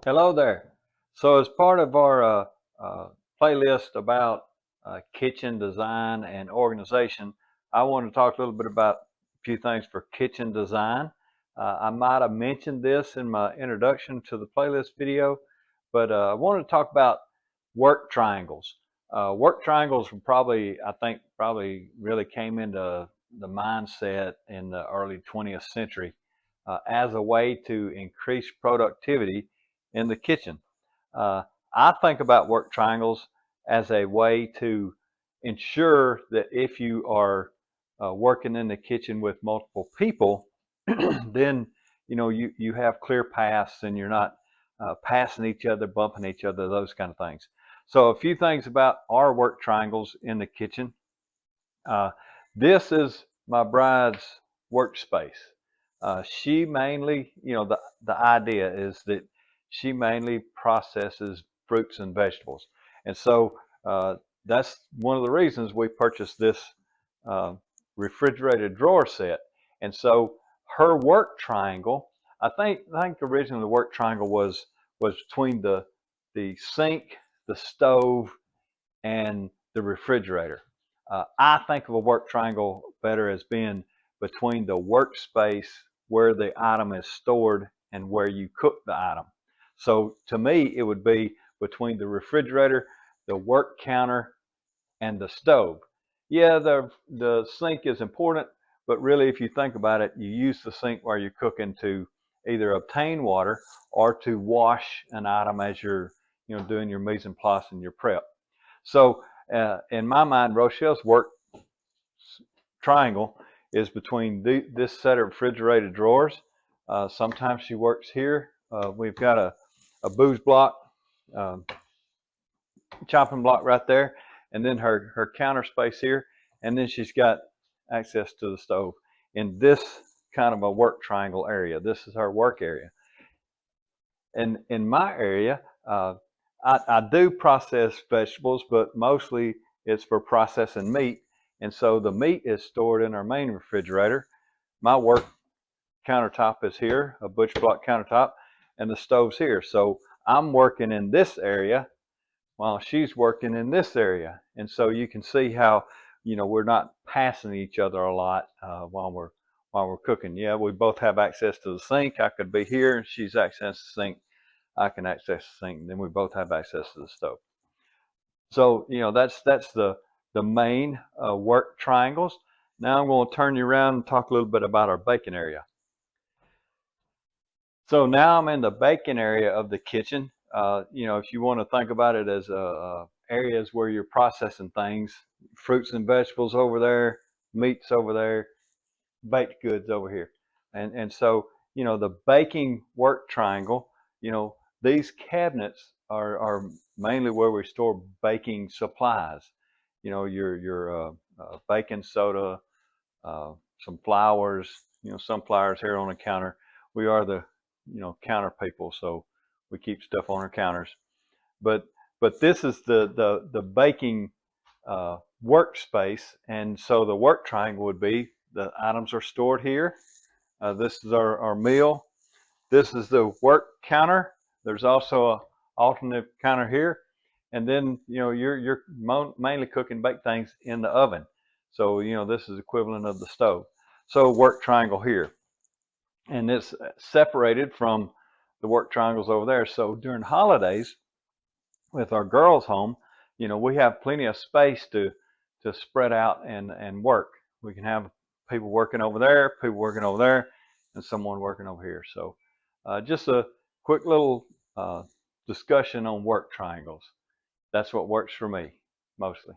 Hello there. So, as part of our uh, playlist about kitchen design and organization, I want to talk a little bit about a few things for kitchen design. I might have mentioned this in my introduction to the playlist video, but I wanted to talk about work triangles. Work triangles were I think, probably really came into the mindset in the early 20th century as a way to increase productivity in the kitchen. Uh, I think about work triangles as a way to ensure that if you are working in the kitchen with multiple people, then you have clear paths and you're not passing each other, bumping each other, those kind of things. So a few things about our work triangles in the kitchen. Uh, this is my bride's workspace. She mainly, the idea is that she mainly processes fruits and vegetables. And so that's one of the reasons we purchased this uh, refrigerated drawer set. And so her work triangle, I think originally the work triangle was between the sink, the stove, and the refrigerator. I think of a work triangle better as being between the workspace where the item is stored and where you cook the item. So to me, it would be between the refrigerator, the work counter, and the stove. Yeah, the sink is important, but really, if you think about it, you use the sink while you're cooking to either obtain water or to wash an item as you're doing your mise en place and your prep. So, in my mind, Rochelle's work triangle is between this set of refrigerated drawers. Sometimes she works here. We've got a booze block, um, chopping block right there, and then her counter space here, and then she's got access to the stove in this kind of a work triangle area. This is her work area. And in my area, I do process vegetables, but mostly it's for processing meat. And so the meat is stored in our main refrigerator. My work countertop is here, a butch block countertop, and the stove's here. So I'm working in this area while she's working in this area. And so you can see how, we're not passing each other a lot while we're cooking. Yeah, we both have access to the sink. I could be here and she's access to the sink. I can access the sink, and then we both have access to the stove. So that's the main work triangles. Now I'm going to turn you around and talk a little bit about our baking area. So now I'm in the baking area of the kitchen. If you want to think about it as areas where you're processing things, fruits and vegetables over there, meats over there, baked goods over here. And so, the baking work triangle, these cabinets are mainly where we store baking supplies. Your baking soda, uh, some flours, some flours here on the counter. We are the, counter people, so we keep stuff on our counters. But this is the baking workspace, and so the work triangle would be the items are stored here. This is our meal. This is the work counter. There's also a alternate counter here, and then you're mainly cooking baked things in the oven. So this is equivalent of the stove. So work triangle here, and it's separated from the work triangles over there. So during holidays, with our girls' home, we have plenty of space to spread out and work. We can have people working over there, people working over there, and someone working over here. So, just a quick little discussion on work triangles. That's what works for me mostly.